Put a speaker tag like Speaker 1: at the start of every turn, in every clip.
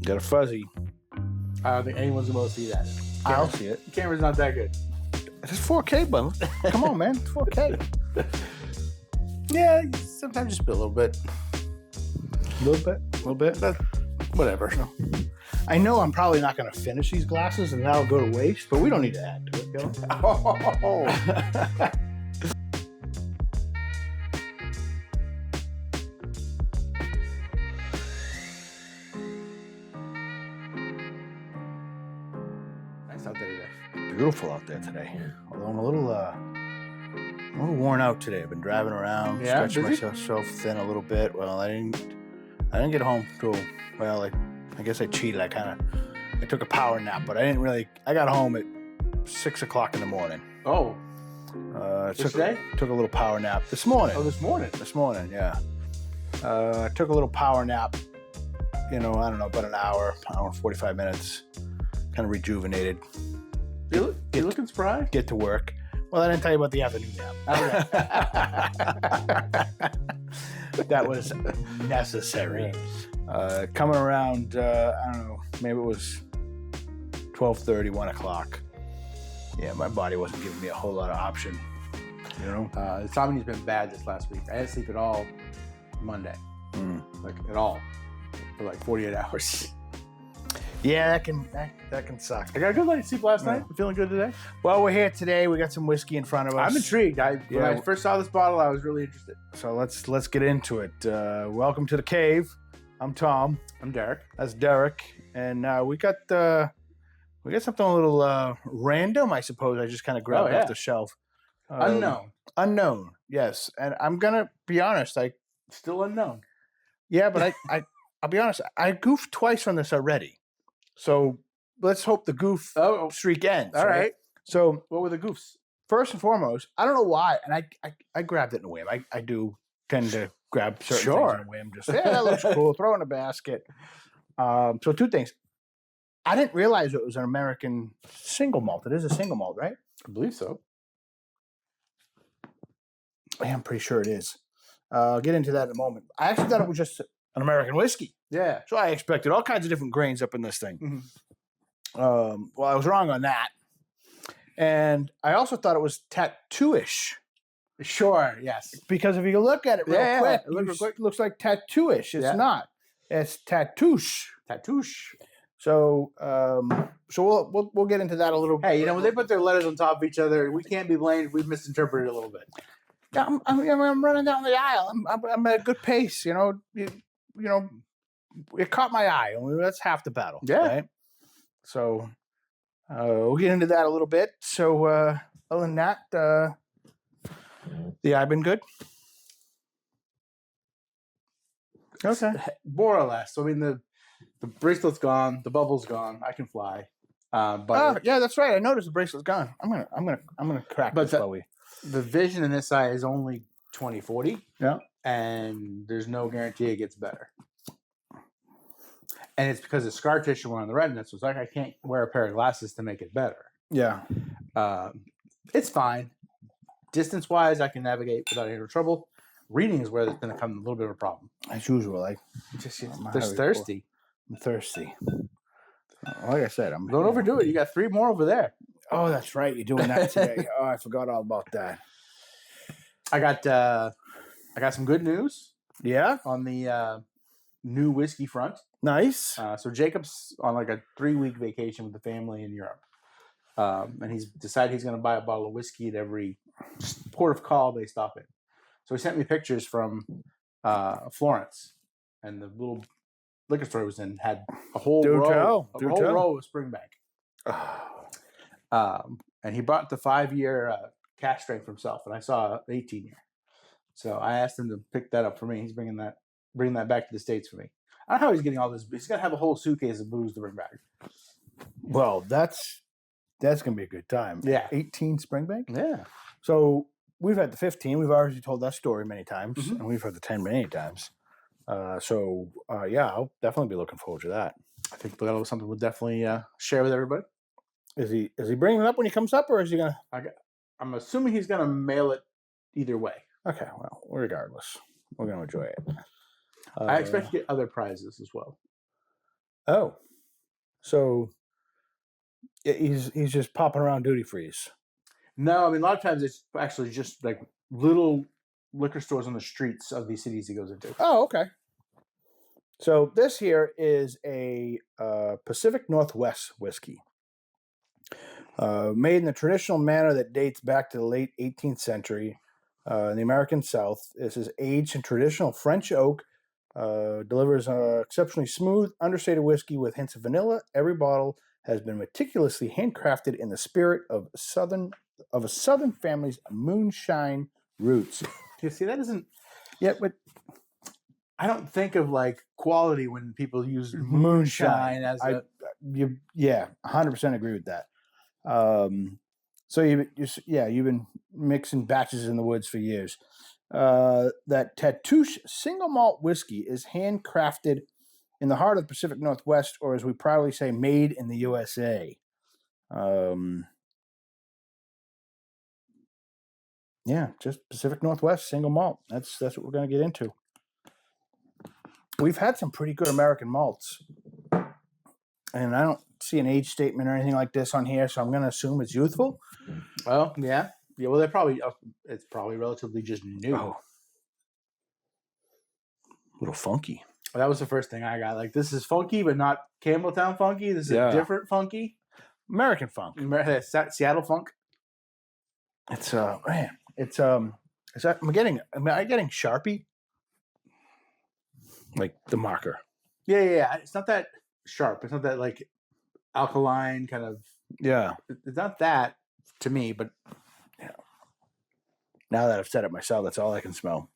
Speaker 1: Got a fuzzy.
Speaker 2: I don't think anyone's going to see that.
Speaker 1: I'll see it.
Speaker 2: The camera's not that good.
Speaker 1: It's 4K, but come on, man. It's 4K.
Speaker 2: Yeah, sometimes just a little bit.
Speaker 1: A little bit.
Speaker 2: Whatever.
Speaker 1: I know I'm probably not going to finish these glasses and that'll go to waste, but we don't need to add to it, you know?
Speaker 2: Oh. Nice out there today.
Speaker 1: Beautiful out there today. Although I'm a little worn out today. I've been driving around, stretching myself thin a little bit. Well, I didn't get home till, well, I guess I cheated. I took a power nap, but I got home at 6 o'clock in the morning.
Speaker 2: Oh.
Speaker 1: Today? Took a little power nap this morning.
Speaker 2: Oh, this morning?
Speaker 1: This morning, yeah. I took a little power nap, I don't know, about an hour and 45 minutes. Kind of rejuvenated.
Speaker 2: You looking surprised?
Speaker 1: Get to work. Well, I didn't tell you about the afternoon nap. That was necessary. Coming around, I don't know, maybe it was 12:30, 1 o'clock. Yeah, my body wasn't giving me a whole lot of option,
Speaker 2: The insomnia's been bad this last week. I didn't sleep at all Monday. Like, at all. For like 48 hours.
Speaker 1: Yeah, that can suck.
Speaker 2: I got a good night's sleep last night. You feeling good today?
Speaker 1: Well, we're here today. We got some whiskey in front of us.
Speaker 2: I'm intrigued. When I first saw this bottle, I was really interested.
Speaker 1: So let's get into it. Welcome to the cave. I'm Tom.
Speaker 2: I'm Derrick.
Speaker 1: That's Derrick, and we got something a little random, I suppose. I just kind of grabbed off the shelf. Unknown. Yes, and I'm gonna be honest.
Speaker 2: Still unknown.
Speaker 1: Yeah, but I'll be honest. I goofed twice on this already. So let's hope the goof streak ends.
Speaker 2: All right.
Speaker 1: So
Speaker 2: what were the goofs?
Speaker 1: First and foremost, I don't know why, and I grabbed it in a whim. I do tend to grab certain things in a whim. Just that looks cool. Throw it in a basket. So two things. I didn't realize it was an American single malt. It is a single malt, right?
Speaker 2: I believe so.
Speaker 1: Yeah, I'm pretty sure it is. I'll get into that in a moment. I actually thought it was just an American whiskey.
Speaker 2: Yeah.
Speaker 1: So I expected all kinds of different grains up in this thing.
Speaker 2: Mm-hmm.
Speaker 1: Well, I was wrong on that. And I also thought it was tattoo-ish.
Speaker 2: Sure, yes.
Speaker 1: Because if you look at it real quick, it looks like tattoo-ish. It's not. It's Tatoosh.
Speaker 2: Tatoosh.
Speaker 1: So we'll get into that a little bit.
Speaker 2: Hey, when they put their letters on top of each other, we can't be blamed. We've misinterpreted it a little bit.
Speaker 1: Yeah, I'm running down the aisle. I'm at a good pace. It caught my eye. That's half the battle.
Speaker 2: Yeah.
Speaker 1: Right? So we'll get into that a little bit. So other than that, the eye been good. Okay.
Speaker 2: More or less. So, the bracelet's gone, the bubble's gone. I can fly. But
Speaker 1: yeah, that's right. I noticed the bracelet's gone. I'm gonna crack this while we.
Speaker 2: The vision in this eye is only 20/40.
Speaker 1: Yeah.
Speaker 2: And there's no guarantee it gets better. And it's because the scar tissue went on the retina, so it's like I can't wear a pair of glasses to make it better.
Speaker 1: Yeah.
Speaker 2: It's fine. Distance-wise, I can navigate without any trouble. Reading is where there's going to come a little bit of a problem.
Speaker 1: As usual,
Speaker 2: they're thirsty.
Speaker 1: I'm thirsty. Like I said,
Speaker 2: don't overdo it. You got 3 more over there.
Speaker 1: Oh, that's right. You're doing that today. Oh, I forgot all about that.
Speaker 2: I got some good news.
Speaker 1: Yeah?
Speaker 2: On the new whiskey front.
Speaker 1: Nice.
Speaker 2: So Jacob's on like a 3-week vacation with the family in Europe. And he's decided he's going to buy a bottle of whiskey at every port of call they stop in. So he sent me pictures from Florence, and the little liquor store he was in had a whole row of Springbank. And he bought the 5-year cash strength for himself, and I saw an 18-year. So I asked him to pick that up for me. He's bringing that back to the States for me. I don't know how he's getting all this. He's got to have a whole suitcase of booze to bring back.
Speaker 1: Well, that's going to be a good time.
Speaker 2: Yeah.
Speaker 1: 18 Springbank?
Speaker 2: Yeah.
Speaker 1: So we've had the 15. We've already told that story many times, and we've had the 10 many times. Yeah, I'll definitely be looking forward to that.
Speaker 2: I think that was something we'll definitely share with everybody.
Speaker 1: Is he bringing it up when he comes up, or is he gonna?
Speaker 2: I'm assuming he's gonna mail it either way.
Speaker 1: Okay, well, regardless, we're gonna enjoy it.
Speaker 2: I expect to get other prizes as well.
Speaker 1: Oh, so he's just popping around duty frees.
Speaker 2: No, I mean a lot of times it's actually just like little liquor stores on the streets of these cities he goes into.
Speaker 1: Oh, okay. So this here is a Pacific Northwest whiskey, made in the traditional manner that dates back to the late 18th century in the American South. This is aged in traditional French oak. Delivers exceptionally smooth, understated whiskey with hints of vanilla. Every bottle has been meticulously handcrafted in the spirit of a southern family's moonshine roots.
Speaker 2: You see, that isn't.
Speaker 1: Yeah, but
Speaker 2: I don't think of like quality when people use
Speaker 1: moonshine
Speaker 2: as
Speaker 1: yeah, 100% agree with that. So you've been mixing batches in the woods for years. That Tatoosh single malt whiskey is handcrafted in the heart of the Pacific Northwest, or as we proudly say, made in the USA. Yeah, just Pacific Northwest single malt. That's what we're going to get into. We've had some pretty good American malts, and I don't see an age statement or anything like this on here, so I'm going to assume it's youthful.
Speaker 2: Oh, yeah. Yeah, well, it's probably relatively just new.
Speaker 1: Oh. A little funky.
Speaker 2: That was the first thing I got. Like, this is funky, but not Campbelltown funky. This is a different funky.
Speaker 1: American funk.
Speaker 2: Seattle funk.
Speaker 1: It's man. It's am I getting Sharpie? Like the marker.
Speaker 2: Yeah. It's not that sharp. It's not that like alkaline kind of.
Speaker 1: Yeah.
Speaker 2: It's not that to me, but
Speaker 1: yeah. Now that I've said it myself, that's all I can smell.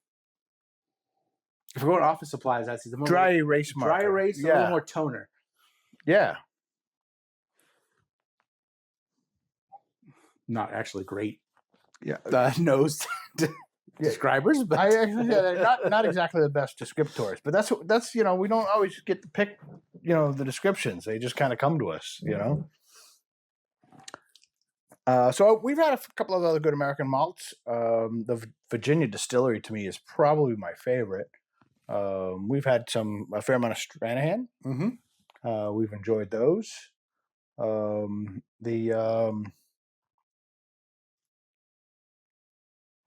Speaker 2: If we're going office supplies, I'd see the more
Speaker 1: dry erase marker.
Speaker 2: Dry erase, a little more toner.
Speaker 1: Yeah. Not
Speaker 2: actually great.
Speaker 1: Yeah.
Speaker 2: Nose describers, but
Speaker 1: they're not exactly the best descriptors. But that's we don't always get to pick the descriptions. They just kind of come to us. So we've had a couple of other good American malts. The Virginia Distillery to me is probably my favorite. We've had a fair amount of Stranahan.
Speaker 2: Mm-hmm.
Speaker 1: We've enjoyed those.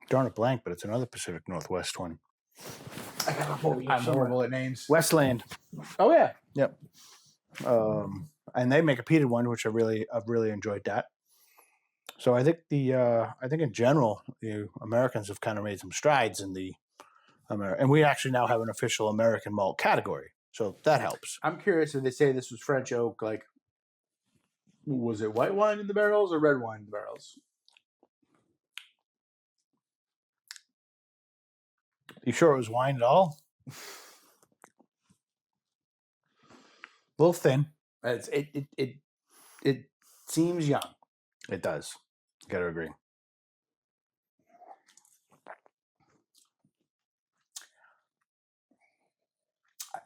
Speaker 1: Darn it blank, but it's another Pacific Northwest one.
Speaker 2: I'm horrible at names.
Speaker 1: Westland.
Speaker 2: Oh yeah.
Speaker 1: Yep. And they make a peated one, which I've really enjoyed that. So I think I think in general, the Americans have kind of made some strides in the and we actually now have an official American malt category, so that helps.
Speaker 2: I'm curious if they say this was French oak, like was it white wine in the barrels or red wine in the barrels?
Speaker 1: You sure it was wine at all? A little thin.
Speaker 2: It seems young.
Speaker 1: It does. Got to agree.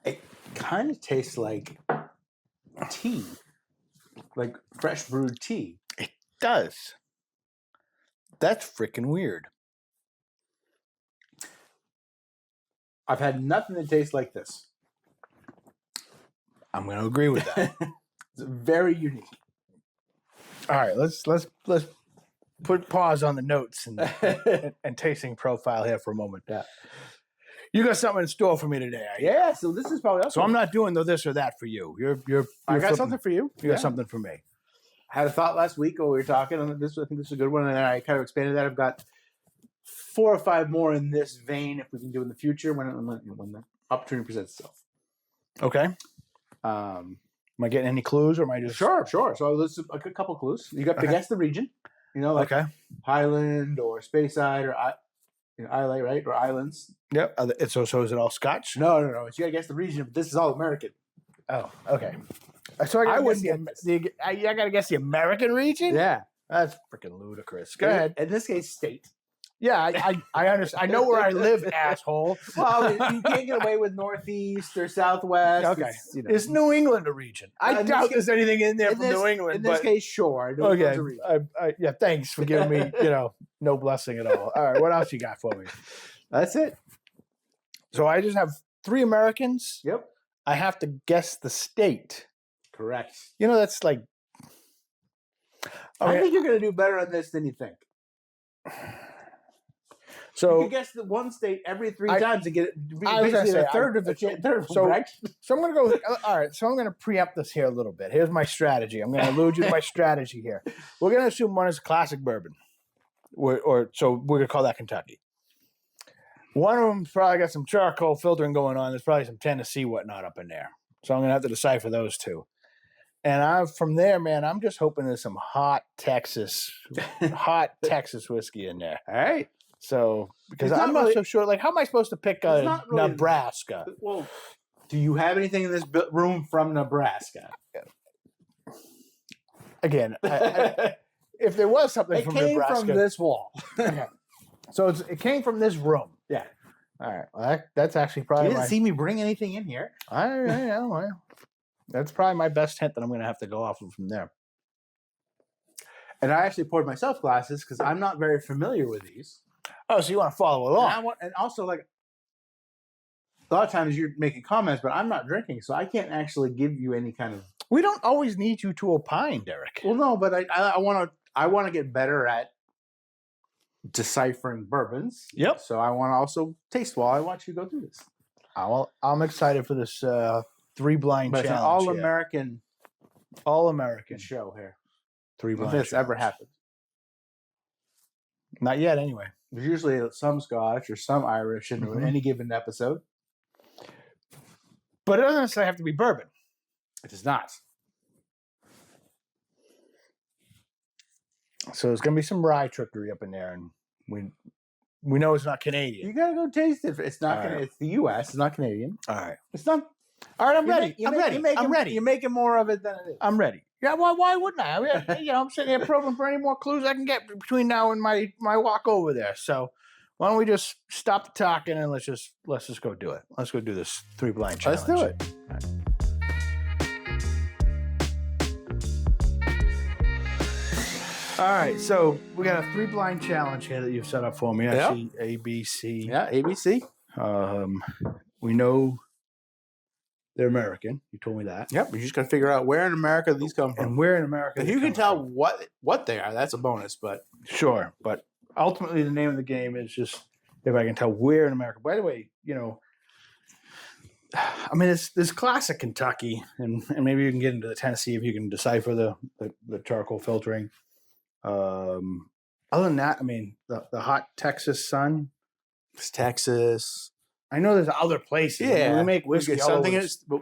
Speaker 2: It kind of tastes like tea, like fresh brewed tea.
Speaker 1: It does. That's freaking weird.
Speaker 2: I've had nothing that tastes like this.
Speaker 1: I'm going to agree with that.
Speaker 2: It's very unique.
Speaker 1: All right, let's put pause on the notes and tasting profile here for a moment.
Speaker 2: Yeah.
Speaker 1: You got something in store for me today,
Speaker 2: Yeah, so this is probably
Speaker 1: so I'm not doing the this or that for you.
Speaker 2: I got something for you.
Speaker 1: You got something for me.
Speaker 2: I had a thought last week while we were talking, and I think this is a good one, and I kind of expanded that. I've got 4 or 5 more in this vein if we can do in the future when the opportunity presents itself.
Speaker 1: Okay. Am I getting any clues, or am I just
Speaker 2: sure? So let's a couple clues. You got to guess the region. Like Highland or Speyside or Islay, right? Or islands.
Speaker 1: Yep. So is it all Scotch?
Speaker 2: No. You got to guess the region, but this is all American.
Speaker 1: Oh, okay. So I got to guess the American region.
Speaker 2: Yeah,
Speaker 1: that's freaking ludicrous. Go ahead.
Speaker 2: In this case, state.
Speaker 1: Yeah, I understand. I know where I live, asshole.
Speaker 2: Well, you can't get away with Northeast or Southwest.
Speaker 1: Okay. Is New England a region? I doubt there's anything in there from New England.
Speaker 2: In this case, sure.
Speaker 1: Okay. Yeah, thanks for giving me, no blessing at all. All right, what else you got for me?
Speaker 2: That's it.
Speaker 1: So I just have 3 Americans.
Speaker 2: Yep.
Speaker 1: I have to guess the state.
Speaker 2: Correct.
Speaker 1: You know, that's like.
Speaker 2: I think you're going to do better on this than you think.
Speaker 1: So
Speaker 2: you could guess the one state every 3 times to get it.
Speaker 1: I was going to say
Speaker 2: a third of the correct.
Speaker 1: So I'm going to go. All right. So I'm going to preempt this here a little bit. Here's my strategy. I'm going to allude you to my strategy here. We're going to assume one is classic bourbon, so we're going to call that Kentucky. One of them's probably got some charcoal filtering going on. There's probably some Tennessee whatnot up in there. So I'm going to have to decipher those two. And from there, man, I'm just hoping there's some hot Texas whiskey in there.
Speaker 2: All right.
Speaker 1: So, because I'm not so sure, like, how am I supposed to pick Nebraska?
Speaker 2: Well, do you have anything in this room from Nebraska?
Speaker 1: Again, if there was something from Nebraska.
Speaker 2: It came from this wall.
Speaker 1: Okay. So it came from this room.
Speaker 2: Yeah.
Speaker 1: All right. Well, that's actually probably.
Speaker 2: You didn't see me bring anything in here.
Speaker 1: I know. Well, that's probably my best hint that I'm going to have to go off of from there.
Speaker 2: And I actually poured myself glasses because I'm not very familiar with these.
Speaker 1: Oh, so you want to follow along?
Speaker 2: And also, like, a lot of times you're making comments, but I'm not drinking, so I can't actually give you any kind of.
Speaker 1: We don't always need you to opine, Derrick.
Speaker 2: Well, no, but I want to get better at deciphering bourbons.
Speaker 1: Yep.
Speaker 2: So I want to also taste while I watch you go through this.
Speaker 1: I'm excited for this 3 blind challenge.
Speaker 2: It's an all American show here.
Speaker 1: 3 blind.
Speaker 2: If this ever happens.
Speaker 1: Not yet, anyway.
Speaker 2: There's usually some Scotch or some Irish in any given episode.
Speaker 1: But it doesn't necessarily have to be bourbon.
Speaker 2: It does not.
Speaker 1: So there's going to be some rye trickery up in there, and we know it's not Canadian.
Speaker 2: You got to go taste it. It's not. It's the U.S. It's not Canadian.
Speaker 1: All right.
Speaker 2: It's not.
Speaker 1: All right, I'm ready. I'm ready.
Speaker 2: You're making more of it than it is.
Speaker 1: I'm ready. Yeah, why wouldn't I? I'm sitting here probing for any more clues I can get between now and my walk over there. So why don't we just stop the talking and let's just go do it. Let's go do this 3 blind challenge.
Speaker 2: Let's do it.
Speaker 1: All right, so we got a 3 blind challenge here that you've set up for me. I see A, B, C.
Speaker 2: Yeah, A, B, C.
Speaker 1: We know they're American. You told me that.
Speaker 2: Yep. We just got to figure out where in America these come from.
Speaker 1: And where in America.
Speaker 2: If you can tell what they are, that's a bonus. But
Speaker 1: sure. But ultimately, the name of the game is just if I can tell where in America. By the way, I mean, it's classic Kentucky, and maybe you can get into the Tennessee if you can decipher the charcoal filtering. Other than that, I mean, the hot Texas sun.
Speaker 2: It's Texas.
Speaker 1: I know there's other places.
Speaker 2: Yeah,
Speaker 1: I mean, we make whiskey all over.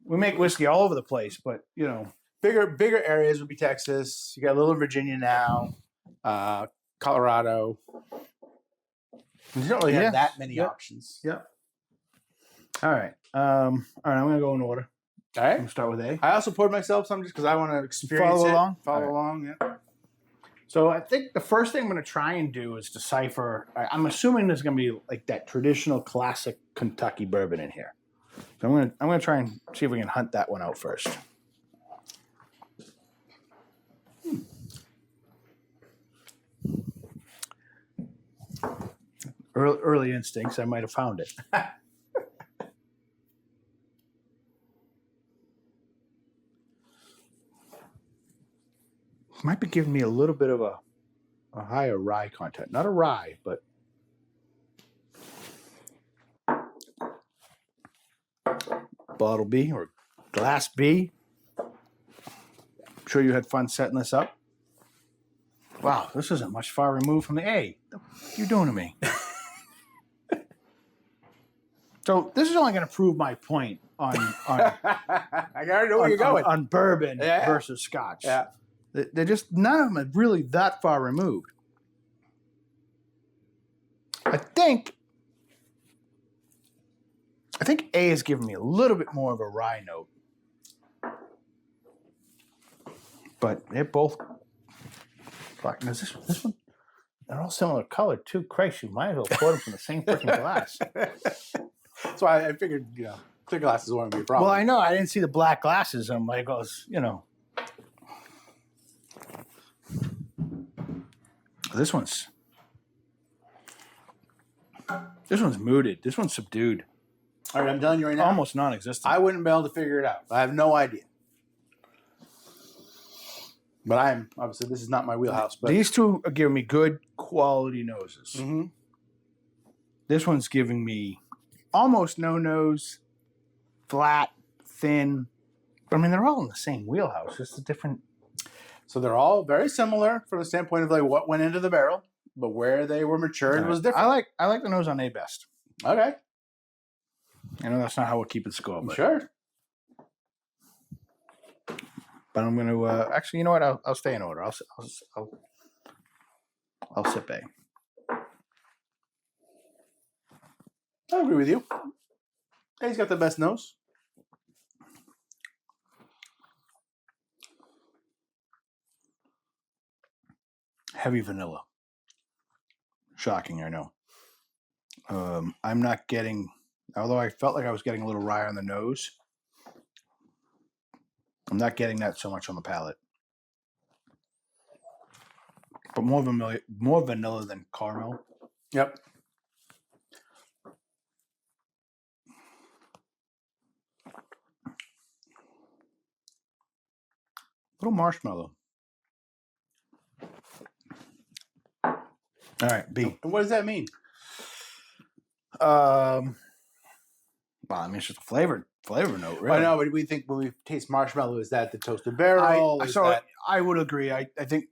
Speaker 1: We make whiskey all over the place, but
Speaker 2: bigger areas would be Texas. You got a little Virginia now, Colorado. You don't really have that many options.
Speaker 1: Yep. All right. I'm gonna go in order.
Speaker 2: All right.
Speaker 1: I'm gonna start with A.
Speaker 2: I also poured myself some just because I want to experience Follow along. Yeah.
Speaker 1: So I think the first thing I'm going to try and do is decipher. I'm assuming there's going to be like that traditional classic Kentucky bourbon in here. So I'm going to try and see if we can hunt that one out first. Early instincts, I might have found it. Might be giving me a little bit of a higher rye content. Not a rye, but bottle B or glass B. I'm sure you had fun setting this up. Wow, this isn't much far removed from the A. What are you doing to me? So this is only going to prove my point on
Speaker 2: I already know where you're going.
Speaker 1: On bourbon versus Scotch.
Speaker 2: Yeah.
Speaker 1: They're just, none of them are really that far removed. I think A is giving me a little bit more of a rye note. But they're both, is this one? They're all similar color too. Christ, you might as well pour them from the same freaking glass.
Speaker 2: So I figured, clear glasses won't be a problem.
Speaker 1: Well, I know. I didn't see the black glasses. I'm like, This one's muted. This one's subdued.
Speaker 2: All right, I'm telling you right now.
Speaker 1: Almost non-existent.
Speaker 2: I wouldn't be able to figure it out. I have no idea. But I'm obviously this is not my wheelhouse. But
Speaker 1: these two are giving me good quality noses.
Speaker 2: Mm-hmm.
Speaker 1: This one's giving me almost no nose, flat, thin. But I mean, they're all in the same wheelhouse. Just a different.
Speaker 2: So they're all very similar from the standpoint of like what went into the barrel, but where they were matured was different.
Speaker 1: I like the nose on A best.
Speaker 2: Okay.
Speaker 1: I know that's not how we'll keep it score, but
Speaker 2: sure.
Speaker 1: But I'm going to actually, you know what? I'll stay in order. I'll sip A.
Speaker 2: I agree with you. He's got the best nose.
Speaker 1: Heavy vanilla. Shocking, I know. I'm not getting, although I felt like I was getting a little rye on the nose, I'm not getting that so much on the palate. But more vanilla than caramel.
Speaker 2: Yep.
Speaker 1: Little marshmallow. All right, B.
Speaker 2: What does that mean?
Speaker 1: Well, I mean, it's just a flavor note, really.
Speaker 2: I know, but we think when we taste marshmallow, is that the toasted barrel?
Speaker 1: I would agree. I think,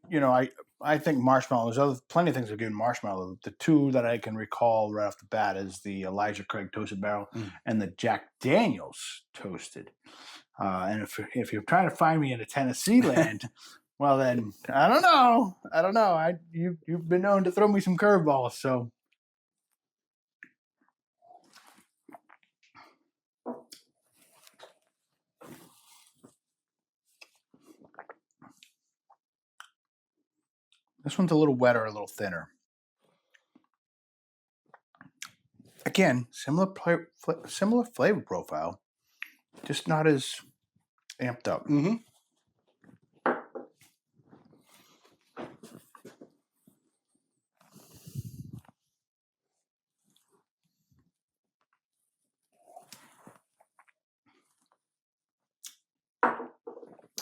Speaker 1: I think marshmallow, there's plenty of things that give marshmallow. The two that I can recall right off the bat is the Elijah Craig toasted barrel and the Jack Daniels toasted. And if you're trying to find me in a Tennessee land, well then, I don't know. You've been known to throw me some curveballs, so. This one's a little wetter, a little thinner. Again, similar flavor profile, just not as amped up.
Speaker 2: Mm-hmm.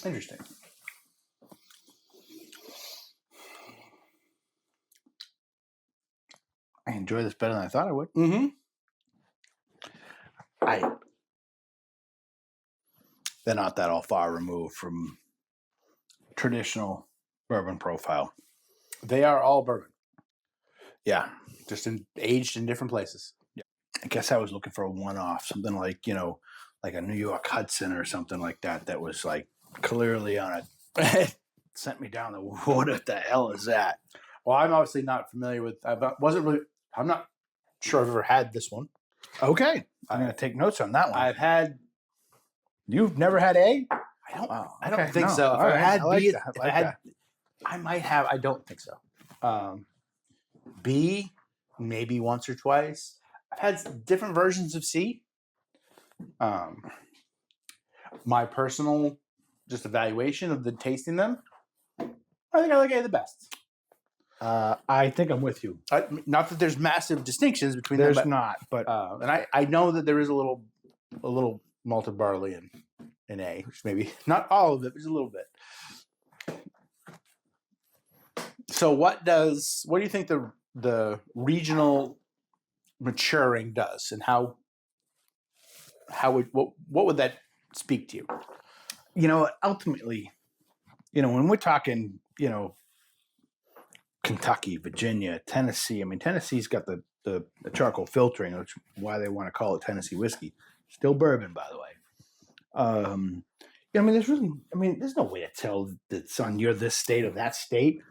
Speaker 2: Interesting.
Speaker 1: I enjoy this better than I thought I would.
Speaker 2: Mm-hmm.
Speaker 1: They're not that all far removed from traditional bourbon profile.
Speaker 2: They are all bourbon.
Speaker 1: Yeah.
Speaker 2: Just aged in different places.
Speaker 1: Yeah. I guess I was looking for a one-off, something like, like a New York Hudson or something like that was like clearly on a sent me down the what the hell is that?
Speaker 2: Well, I'm obviously not familiar with I'm not sure I've ever had this one.
Speaker 1: Okay. I'm going to take notes on that one. You've never had A?
Speaker 2: I don't think so. If I had B, I might have. I don't think so. B, maybe once or twice. I've had different versions of C. My personal just evaluation of the tasting them, I think I like A the best.
Speaker 1: I think I'm with you.
Speaker 2: Not that there's massive distinctions between them.
Speaker 1: There's not, but
Speaker 2: and I know that there is a little malted barley in A, which maybe not all of it, but just a little bit. So what do you think the regional maturing does, and what would that speak to you?
Speaker 1: Ultimately, when we're talking, Kentucky, Virginia, Tennessee. I mean, Tennessee's got the charcoal filtering, which is why they want to call it Tennessee whiskey. Still bourbon, by the way. There's no way to tell that, son, you're this state or that state.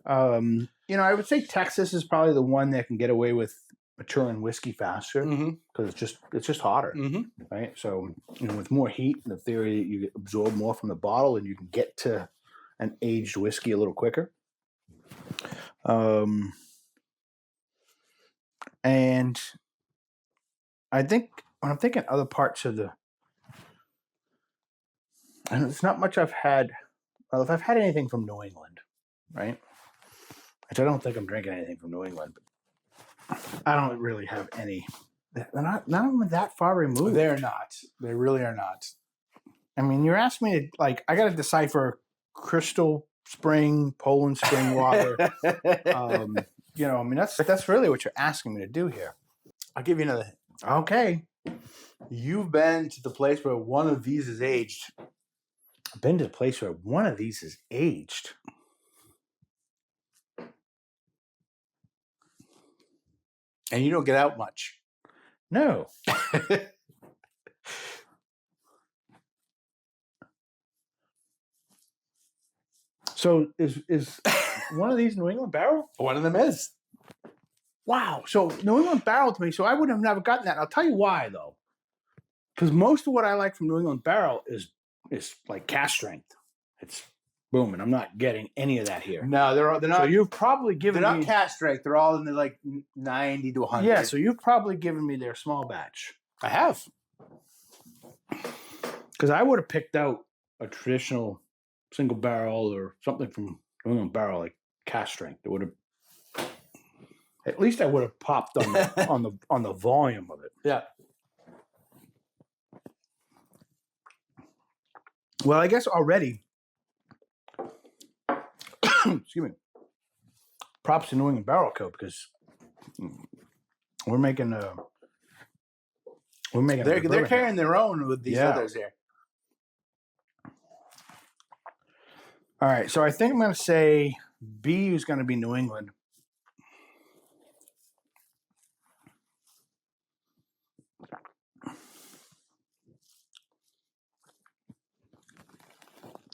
Speaker 1: I would say Texas is probably the one that can get away with maturing whiskey faster because it's just hotter, right? So, with more heat, in the theory, you absorb more from the bottle and you can get to an aged whiskey a little quicker. And I think when I'm thinking other parts of it's not much I've had. Well, if I've had anything from New England, right? Which I don't think I'm drinking anything from New England, but I don't really have any none of them are that far removed.
Speaker 2: They're not. They really are not.
Speaker 1: I mean, you're asking me to, like, I got to decipher Crystal Spring, Poland Spring water. You know, I mean, that's really what you're asking me to do here.
Speaker 2: I'll give you another hint.
Speaker 1: Okay.
Speaker 2: You've been to the place where one of these is aged.
Speaker 1: I've been to the place where one of these is aged.
Speaker 2: And you don't get out much.
Speaker 1: No. So is one of these New England Barrel?
Speaker 2: One of them is.
Speaker 1: Wow. So New England Barrel to me, so I would have never gotten that. And I'll tell you why, though. Because most of what I like from New England Barrel is like cast strength. It's boom, and I'm not getting any of that here.
Speaker 2: No, they're not.
Speaker 1: So you've probably given
Speaker 2: they're
Speaker 1: me...
Speaker 2: not cast strength. They're all in the like 90 to 100.
Speaker 1: Yeah, so you've probably given me their small batch.
Speaker 2: I have.
Speaker 1: Because I would have picked out a traditional single barrel or something from New England Barrel, like cast strength. It would have... At least I would have popped on the on the volume of it.
Speaker 2: Yeah.
Speaker 1: Well, I guess already, excuse me, props to New England Barrel Co. because we're making
Speaker 2: they're carrying their own with these others here.
Speaker 1: All right, so I think I'm going to say B is going to be New England.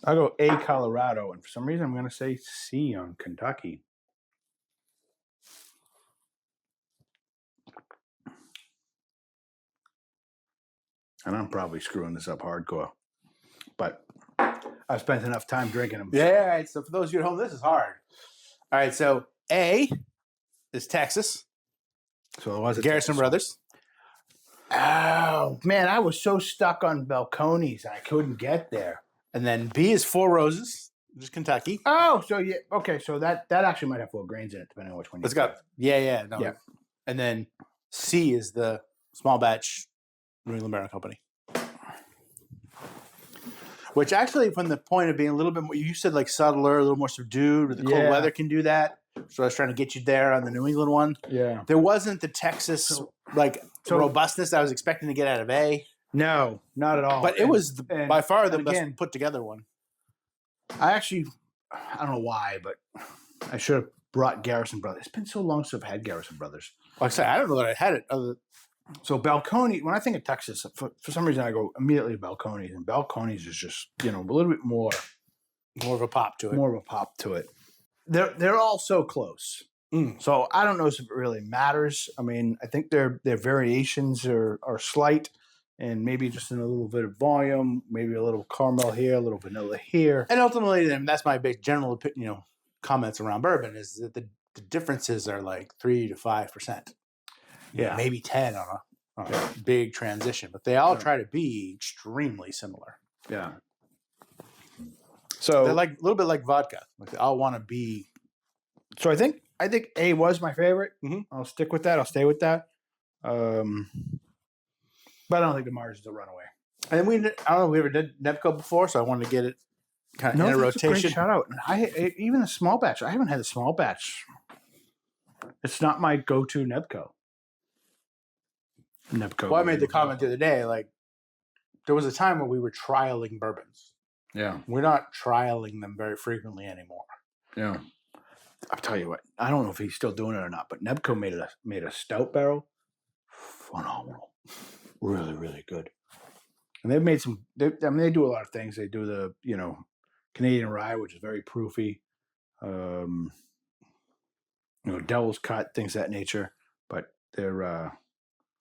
Speaker 1: I'll go A, Colorado, and for some reason I'm going to say C on Kentucky. And I'm probably screwing this up hardcore, but I've spent enough time drinking them.
Speaker 2: Yeah, all right. So for those of you at home, this is hard. All right, so A is Texas.
Speaker 1: So it was
Speaker 2: Garrison Brothers.
Speaker 1: Oh, man, I was so stuck on Balcones, I couldn't get there.
Speaker 2: And then B is Four Roses, which is Kentucky.
Speaker 1: Oh, so yeah, okay, so that actually might have 4 grains in it, depending on which one you
Speaker 2: Let's go. Yeah. No.
Speaker 1: Yeah.
Speaker 2: And then C is the small batch New England Barrel Company. Which actually, from the point of being a little bit more, you said like subtler, a little more subdued, or the cold weather can do that. So I was trying to get you there on the New England one.
Speaker 1: Yeah.
Speaker 2: There wasn't the Texas robustness that I was expecting to get out of A.
Speaker 1: No, not at all.
Speaker 2: But it was by far the best
Speaker 1: again,
Speaker 2: put together one.
Speaker 1: I don't know why, but I should have brought Garrison Brothers. It's been so long since I've had Garrison Brothers.
Speaker 2: Like I said, I don't know that I had it.
Speaker 1: So Balcones, when I think of Texas, for some reason I go immediately to Balcones, and Balcones is just, a little bit more
Speaker 2: of a pop to it.
Speaker 1: They're all so close. So I don't know if it really matters. I mean, I think their variations are slight, and maybe just in a little bit of volume, maybe a little caramel here, a little vanilla here.
Speaker 2: And ultimately, then that's my big general comments around bourbon is that the differences are like 3 to 5%.
Speaker 1: Yeah,
Speaker 2: maybe 10 on a big transition, but they all try to be extremely similar.
Speaker 1: Yeah. So
Speaker 2: they're like a little bit like vodka. Like they all want to be.
Speaker 1: So I think A was my favorite.
Speaker 2: Mm-hmm.
Speaker 1: I'll stick with that. I'll stay with that. But I don't think the margins will run away.
Speaker 2: And we ever did Nebco before, so I wanted to get it kind of in a rotation.
Speaker 1: A great shout out. Even a small batch. I haven't had a small batch. It's not my go-to Nebco.
Speaker 2: Well, I made the comment the other day, like there was a time when we were trialing bourbons.
Speaker 1: Yeah.
Speaker 2: We're not trialing them very frequently anymore.
Speaker 1: Yeah. I'll tell you what, I don't know if he's still doing it or not, but Nebco made a stout barrel. Phenomenal. Really, really good. And they've made they do a lot of things. They do the, Canadian rye, which is very proofy. Devil's cut, things of that nature. But they're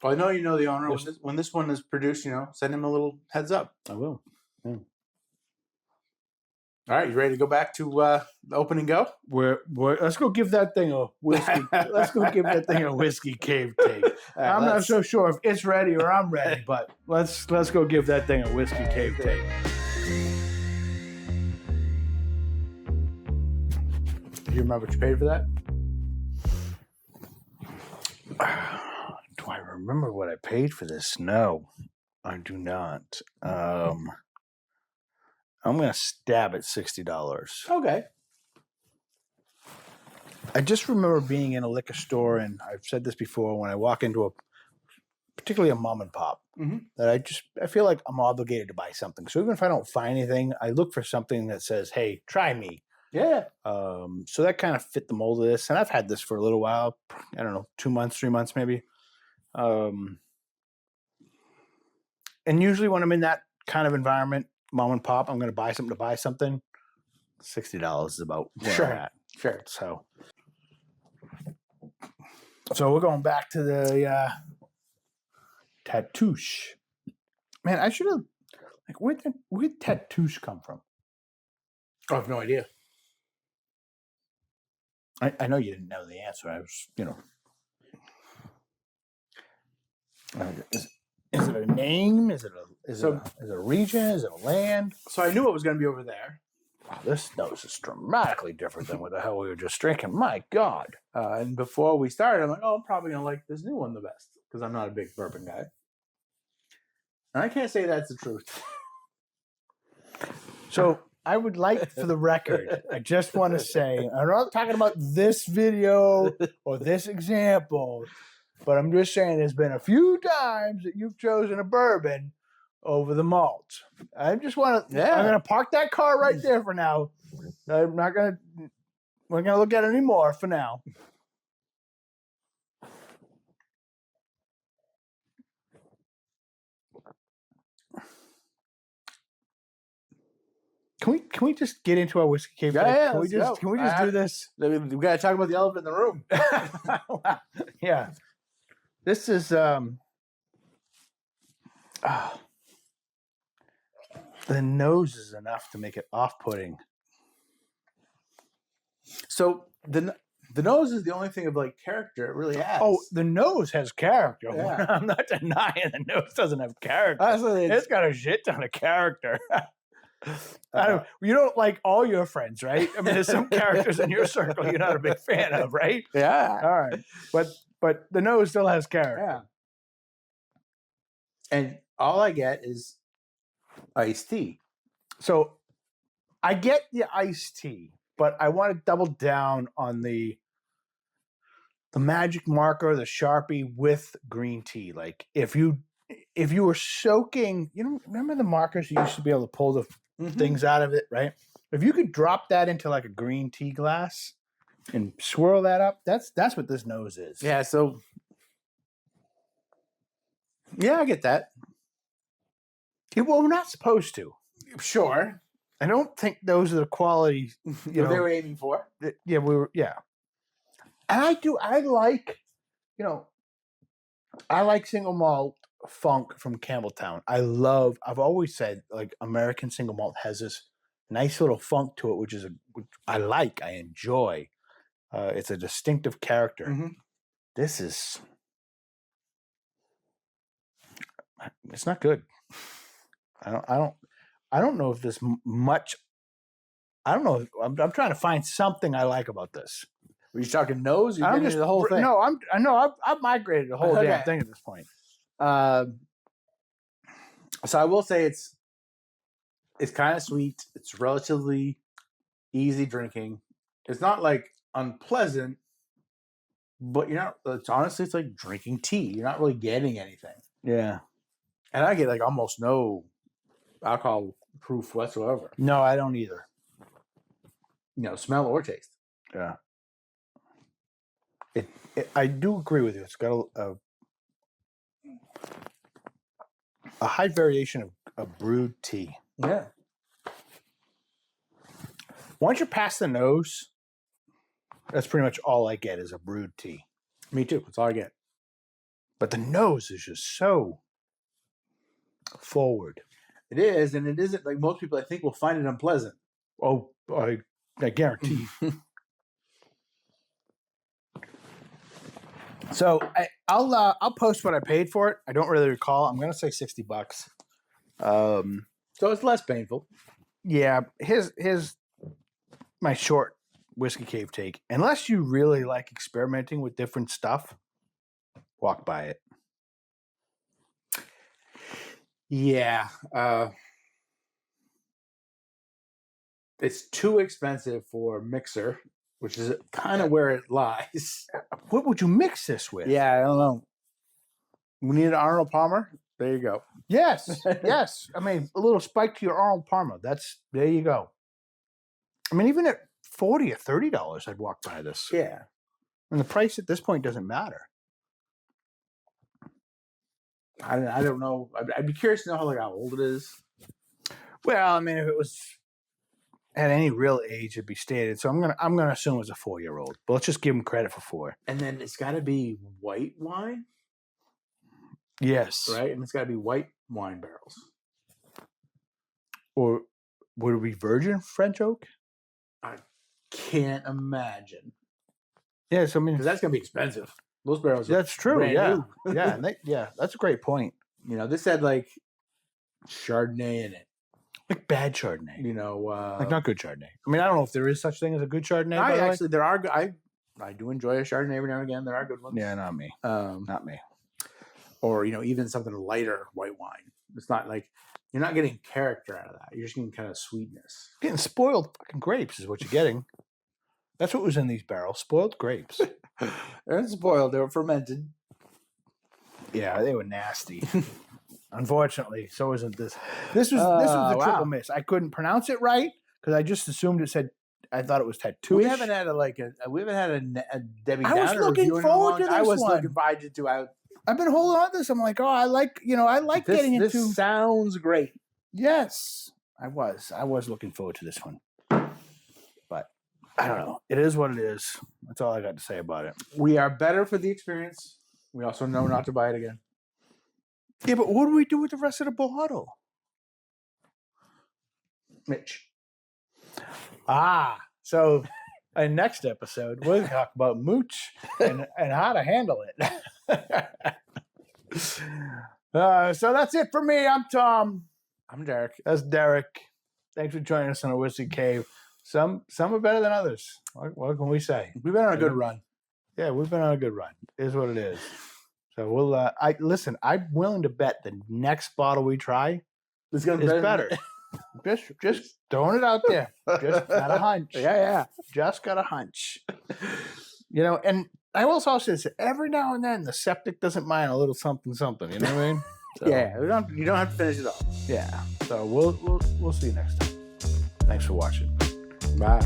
Speaker 2: well, I know you know the owner. When this one is produced, send him a little heads up.
Speaker 1: I will. Yeah.
Speaker 2: All right, you ready to go back to the open and go?
Speaker 1: Let's go give that thing a whiskey. Let's go give that thing a whiskey cave take. Right, I'm not so sure if it's ready or I'm ready, but let's go give that thing a whiskey cave take.
Speaker 2: Do you remember what you paid for that?
Speaker 1: Do I remember what I paid for this. No, I do not. I'm gonna stab at $60.
Speaker 2: Okay.
Speaker 1: I just remember being in a liquor store, and I've said this before, when I walk into particularly a mom and pop, that I feel like I'm obligated to buy something. So even if I don't find anything, I look for something that says, "Hey, try me."
Speaker 2: Yeah.
Speaker 1: So that kind of fit the mold of this, and I've had this for a little while. I don't know, 2 months, 3 months, maybe. And usually when I'm in that kind of environment, mom and pop, I'm going to buy something. $60 is about where I'm at.
Speaker 2: Sure.
Speaker 1: So we're going back to the Tatoosh. Man, I should have. Like, where'd Tatoosh come from?
Speaker 2: I have no idea.
Speaker 1: I know you didn't know the answer. I was, is it a name? Is it a region? Is it a land?
Speaker 2: So I knew it was going to be over there.
Speaker 1: Wow, this nose is dramatically different than what the hell we were just drinking. My God.
Speaker 2: And before we started, I'm like, I'm probably going to like this new one the best because I'm not a big bourbon guy. And I can't say that's the truth.
Speaker 1: So I would like, for the record, I just want to say, I'm not talking about this video or this example, but I'm just saying there's been a few times that you've chosen a bourbon over the malt. I just want to, I'm going to park that car right there for now. We're not going to look at it anymore for now. Can we just get into our whiskey cave?
Speaker 2: Yeah,
Speaker 1: can we just do this?
Speaker 2: We got to talk about the elephant in the room.
Speaker 1: Yeah. This is the nose is enough to make it off-putting.
Speaker 2: So the nose is the only thing of like character it really has.
Speaker 1: Oh, the nose has character.
Speaker 2: Yeah.
Speaker 1: I'm not denying the nose doesn't have character. It's got a shit ton of character. You don't like all your friends, right? I mean, there's some characters in your circle you're not a big fan of, right?
Speaker 2: Yeah.
Speaker 1: All right. But the nose still has character.
Speaker 2: Yeah. And all I get is iced tea.
Speaker 1: So I get the iced tea, but I want to double down on the magic marker, the Sharpie with green tea. Like if you were soaking, remember the markers you used to be able to pull the things out of it, right? If you could drop that into like a green tea glass and swirl that up, that's what this nose is.
Speaker 2: Yeah, so I get that.
Speaker 1: Well, we're not supposed to.
Speaker 2: Sure.
Speaker 1: I don't think those are the quality
Speaker 2: they were aiming for.
Speaker 1: Yeah, we were. Yeah, and I like single malt funk from Campbelltown. I've always said like American Single Malt has this nice little funk to it, which I enjoy. It's a distinctive character. This is, it's not good. I don't know if there's much. I don't know. I'm trying to find something I like about this.
Speaker 2: Were you talking nose? You're getting the whole thing.
Speaker 1: No, I've migrated the whole damn thing at this point.
Speaker 2: So I will say it's kind of sweet. It's relatively easy drinking. It's not like unpleasant, but it's like drinking tea. You're not really getting anything.
Speaker 1: Yeah.
Speaker 2: And I get like almost no alcohol proof whatsoever.
Speaker 1: No, I don't either.
Speaker 2: Smell or taste.
Speaker 1: Yeah. I do agree with you. It's got a high variation of brewed tea.
Speaker 2: Yeah.
Speaker 1: Once you pass the nose, that's pretty much all I get is a brewed tea.
Speaker 2: Me too. That's all I get.
Speaker 1: But the nose is just so forward.
Speaker 2: It is, and it isn't like most people I think will find it unpleasant.
Speaker 1: Oh, I guarantee. So I'll post what I paid for it. I don't really recall. I'm gonna say $60.
Speaker 2: So it's less painful.
Speaker 1: Yeah. Here's my short whiskey cave take. Unless you really like experimenting with different stuff, walk by it.
Speaker 2: Yeah. It's too expensive for mixer, which is kind of where it lies.
Speaker 1: What would you mix this with?
Speaker 2: Yeah, I don't know. We need an Arnold Palmer. There you go.
Speaker 1: Yes, yes. I mean, a little spike to your Arnold Palmer. There you go. I mean, even at $40 or $30, I'd walk by this.
Speaker 2: Yeah.
Speaker 1: And the price at this point doesn't matter.
Speaker 2: I don't know. I'd be curious to know how old it is.
Speaker 1: Well, I mean, if it was at any real age, it'd be stated. So I'm gonna assume it's a 4-year-old. But let's just give him credit for 4.
Speaker 2: And then it's got to be white wine.
Speaker 1: Yes.
Speaker 2: Right, and it's got to be white wine barrels.
Speaker 1: Or would it be virgin French oak?
Speaker 2: I can't imagine.
Speaker 1: Yes, I mean,
Speaker 2: because that's gonna be expensive. Those barrels.
Speaker 1: That's true. Yeah,
Speaker 2: new.
Speaker 1: yeah, and that's a great point.
Speaker 2: You know, this had like Chardonnay in it.
Speaker 1: Like bad Chardonnay.
Speaker 2: You know,
Speaker 1: like not good Chardonnay. I mean, I don't know if there is such thing as a good Chardonnay.
Speaker 2: There are. I do enjoy a Chardonnay every now and again. There are good ones.
Speaker 1: Yeah, not me. Not me.
Speaker 2: Or even something lighter white wine. It's not like you're not getting character out of that. You're just getting kind of sweetness.
Speaker 1: Getting spoiled fucking grapes is what you're getting. That's what was in these barrels. Spoiled grapes.
Speaker 2: They're spoiled. They were fermented.
Speaker 1: Yeah, they were nasty. Unfortunately, so isn't this. This was the triple miss. I couldn't pronounce it right because I just assumed it said. I thought it was Tatoosh.
Speaker 2: We haven't had a Debbie Downer.
Speaker 1: I was looking forward to this
Speaker 2: I was
Speaker 1: one.
Speaker 2: looking. I did too.
Speaker 1: I've been holding on to this. I'm like, oh, I like getting into.
Speaker 2: This sounds great.
Speaker 1: Yes, I was looking forward to this one. But I don't know. It is what it is. That's all I got to say about it.
Speaker 2: We are better for the experience. We also know not to buy it again.
Speaker 1: Yeah, but what do we do with the rest of the bottle?
Speaker 2: Mitch.
Speaker 1: So in next episode, we'll talk about mooch and how to handle it. So that's it for me. I'm Tom.
Speaker 2: I'm Derrick.
Speaker 1: That's Derrick. Thanks for joining us on a Whiskey Cave. Some are better than others. What can we say?
Speaker 2: We've been on a good run.
Speaker 1: Yeah, we've been on a good run. It is what it is. So we'll. I'm willing to bet the next bottle we try is better. Just throwing it out there. Just got a hunch.
Speaker 2: Yeah.
Speaker 1: Just got a hunch. And I will also say every now and then the septic doesn't mind a little something. You know what I mean? So,
Speaker 2: yeah. You don't have to finish it all.
Speaker 1: Yeah. So we'll see you next time. Thanks for watching.
Speaker 2: Bye.